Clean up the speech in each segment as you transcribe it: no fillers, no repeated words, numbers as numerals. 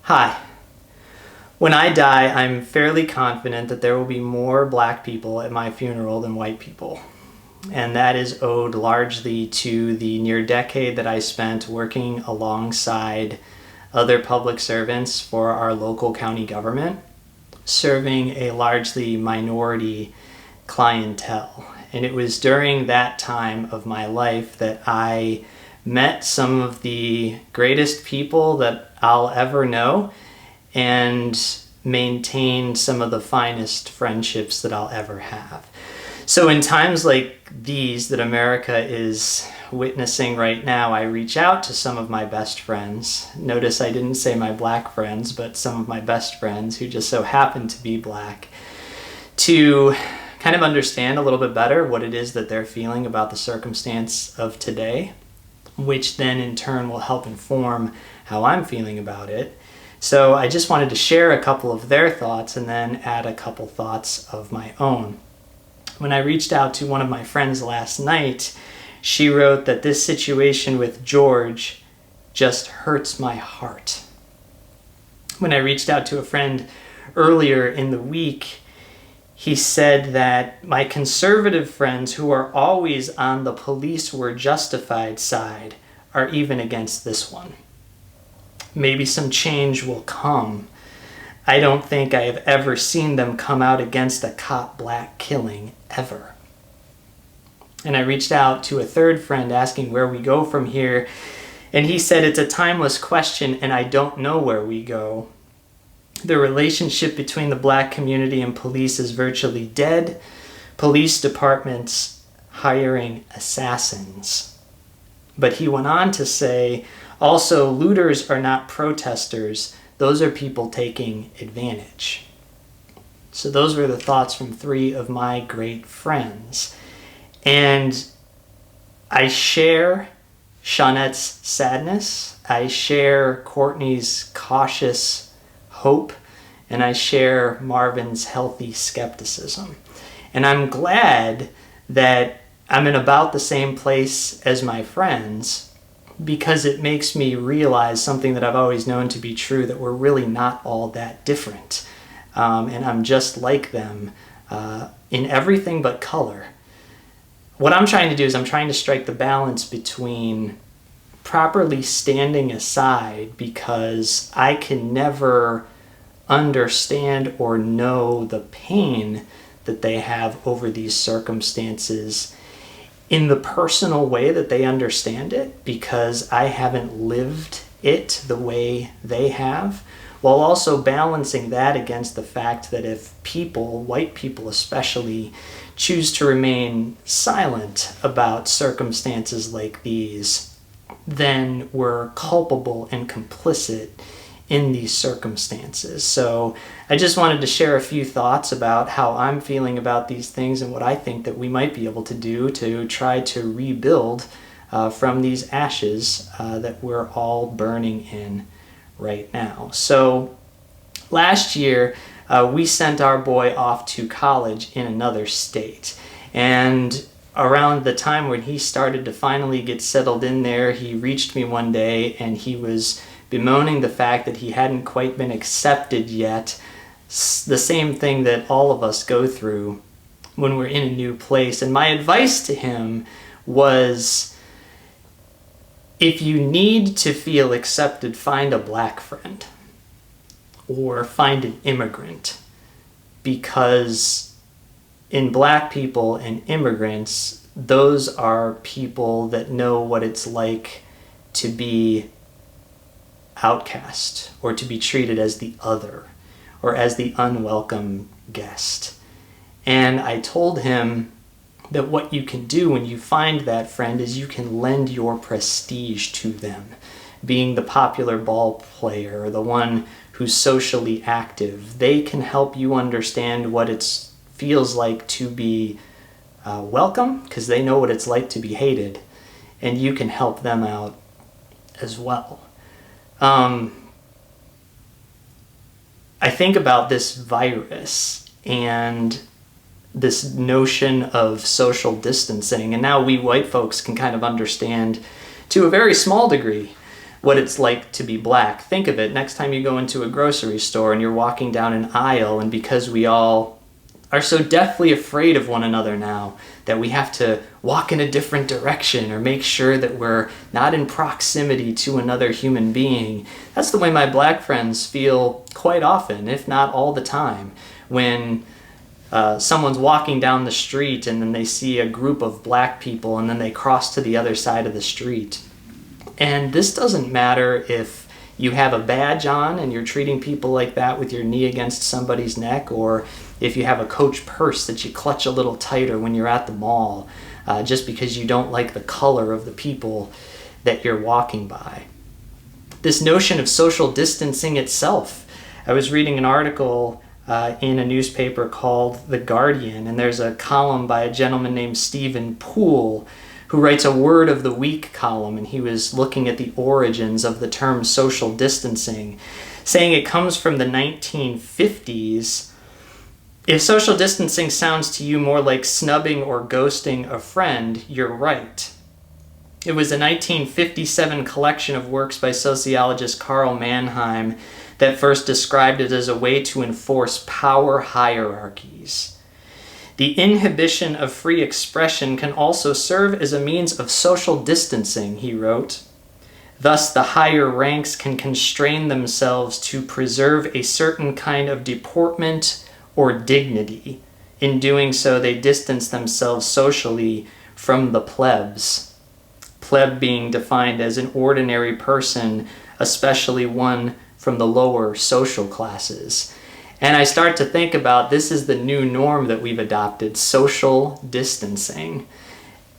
Hi. When I die, I'm fairly confident that there will be more black people at my funeral than white people. And that is owed largely to the near decade that I spent working alongside other public servants for our local county government, serving a largely minority clientele. And it was during that time of my life that I met some of the greatest people that I'll ever know and maintained some of the finest friendships that I'll ever have. So in times like these that America is witnessing right now, I reach out to some of my best friends. Notice I didn't say my black friends, but some of my best friends who just so happen to be black, to kind of understand a little bit better what it is that they're feeling about the circumstance of today, which then in turn will help inform how I'm feeling about it. So I just wanted to share a couple of their thoughts and then add a couple thoughts of my own. When I reached out to one of my friends last night, she wrote that this situation with George just hurts my heart. When I reached out to a friend earlier in the week, he said that my conservative friends who are always on the police were justified side are even against this one. Maybe some change will come. I don't think I have ever seen them come out against a cop black killing, ever. And I reached out to a third friend asking where we go from here, and he said it's a timeless question and I don't know where we go. The relationship between the black community and police is virtually dead. Police departments hiring assassins. But he went on to say, also, looters are not protesters. Those are people taking advantage. So those were the thoughts from three of my great friends. And I share Shawnette's sadness. I share Courtney's cautious hope. And I share Marvin's healthy skepticism. And I'm glad that I'm in about the same place as my friends, because it makes me realize something that I've always known to be true, that we're really not all that different. And I'm just like them in everything but color. What I'm trying to do is I'm trying to strike the balance between properly standing aside, because I can never understand or know the pain that they have over these circumstances in the personal way that they understand it, because I haven't lived it the way they have, while also balancing that against the fact that if people, white people especially, choose to remain silent about circumstances like these, then we're culpable and complicit in these circumstances. So I just wanted to share a few thoughts about how I'm feeling about these things and what I think that we might be able to do to try to rebuild from these ashes that we're all burning in right now. So last year, we sent our boy off to college in another state. And around the time when he started to finally get settled in there, he reached me one day and he was bemoaning the fact that he hadn't quite been accepted yet, the same thing that all of us go through when we're in a new place. And my advice to him was, if you need to feel accepted, find a black friend or find an immigrant, because in black people and immigrants, those are people that know what it's like to be outcast or to be treated as the other or as the unwelcome guest. And I told him that what you can do when you find that friend is you can lend your prestige to them, being the popular ball player or the one who's socially active. They can help you understand what it feels like to be welcome, because they know what it's like to be hated, and you can help them out as well. I think about this virus and this notion of social distancing, and now we white folks can kind of understand to a very small degree what it's like to be black. Think of it, next time you go into a grocery store and you're walking down an aisle, and because we all are so deathly afraid of one another now that we have to walk in a different direction or make sure that we're not in proximity to another human being. That's the way my black friends feel quite often, if not all the time, when someone's walking down the street and then they see a group of black people and then they cross to the other side of the street. And this doesn't matter if you have a badge on and you're treating people like that with your knee against somebody's neck, or if you have a Coach purse that you clutch a little tighter when you're at the mall, just because you don't like the color of the people that you're walking by. This notion of social distancing itself. I was reading an article in a newspaper called The Guardian, and there's a column by a gentleman named Stephen Poole who writes a Word of the Week column, and he was looking at the origins of the term social distancing, saying it comes from the 1950s. If social distancing sounds to you more like snubbing or ghosting a friend, you're right. It was a 1957 collection of works by sociologist Karl Mannheim that first described it as a way to enforce power hierarchies. The inhibition of free expression can also serve as a means of social distancing, he wrote. Thus, the higher ranks can constrain themselves to preserve a certain kind of deportment or dignity. In doing so, they distance themselves socially from the plebs. Pleb being defined as an ordinary person, especially one from the lower social classes. And I start to think about this is the new norm that we've adopted, social distancing.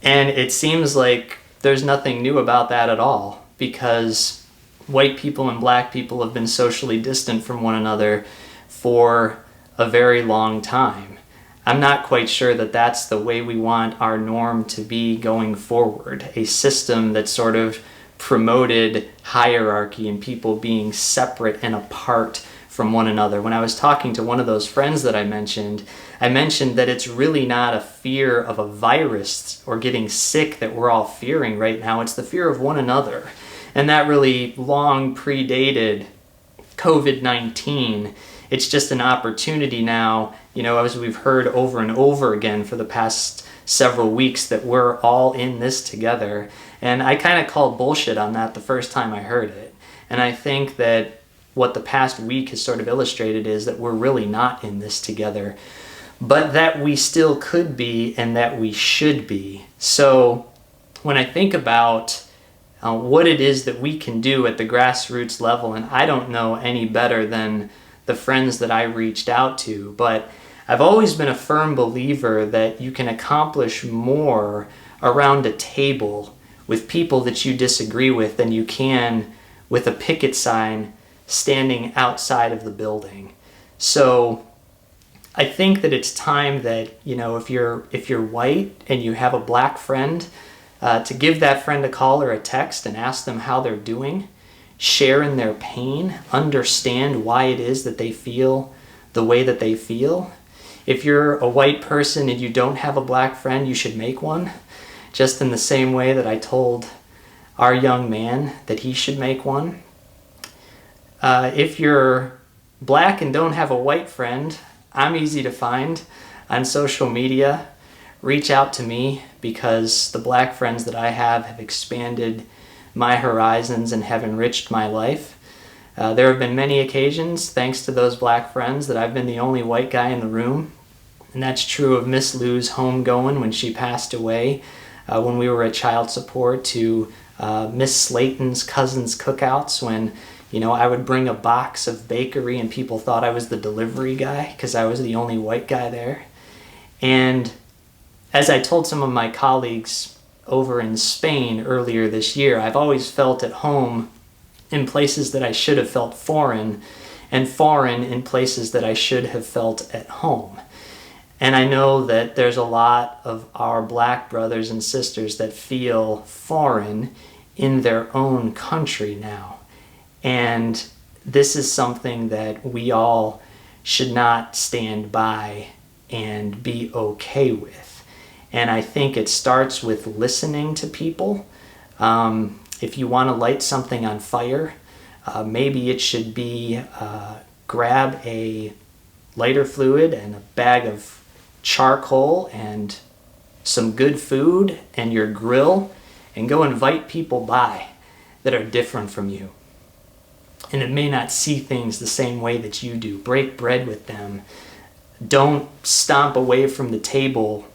And it seems like there's nothing new about that at all, because white people and black people have been socially distant from one another for a very long time. I'm not quite sure that that's the way we want our norm to be going forward, a system that sort of promoted hierarchy and people being separate and apart from one another. When I was talking to one of those friends that I mentioned that it's really not a fear of a virus or getting sick that we're all fearing right now. It's the fear of one another. And that really long predated COVID-19. It's just an opportunity now, as we've heard over and over again for the past several weeks, that we're all in this together. And I kind of called bullshit on that the first time I heard it. And I think that what the past week has sort of illustrated is that we're really not in this together, but that we still could be and that we should be. So when I think about what it is that we can do at the grassroots level, and I don't know any better than the friends that I reached out to, but I've always been a firm believer that you can accomplish more around a table with people that you disagree with than you can with a picket sign standing outside of the building. So I think that it's time that, if you're white and you have a black friend, to give that friend a call or a text and ask them how they're doing, share in their pain, understand why it is that they feel the way that they feel. If you're a white person and you don't have a black friend, you should make one, just in the same way that I told our young man that he should make one. If you're black and don't have a white friend, I'm easy to find on social media. Reach out to me, because the black friends that I have expanded my horizons and have enriched my life. There have been many occasions, thanks to those black friends, that I've been the only white guy in the room. And that's true of Miss Lou's homegoing when she passed away, when we were at child support, to Miss Slayton's cousins' cookouts when I would bring a box of bakery and people thought I was the delivery guy because I was the only white guy there. And as I told some of my colleagues over in Spain earlier this year, I've always felt at home in places that I should have felt foreign, and foreign in places that I should have felt at home. And I know that there's a lot of our black brothers and sisters that feel foreign in their own country now. And this is something that we all should not stand by and be okay with. And I think it starts with listening to people. If you want to light something on fire, maybe it should be grab a lighter fluid and a bag of charcoal and some good food and your grill, and go invite people by that are different from you and it may not see things the same way that you do. Break bread with them. Don't stomp away from the table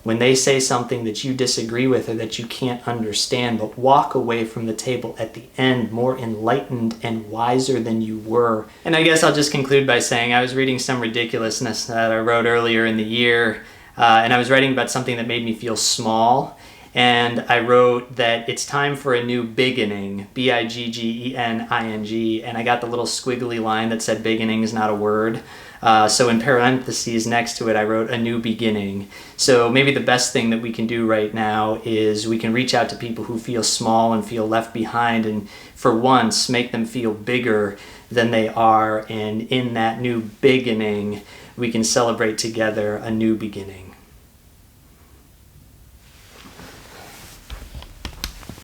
when they say something that you disagree with or that you can't understand, but walk away from the table at the end more enlightened and wiser than you were. And I guess I'll just conclude by saying I was reading some ridiculousness that I wrote earlier in the year, and I was writing about something that made me feel small. And I wrote that it's time for a new biggening, Biggening, and I got the little squiggly line that said biggening is not a word. So in parentheses next to it, I wrote a new beginning. So maybe the best thing that we can do right now is we can reach out to people who feel small and feel left behind, and for once make them feel bigger than they are. And in that new beginning, we can celebrate together a new beginning.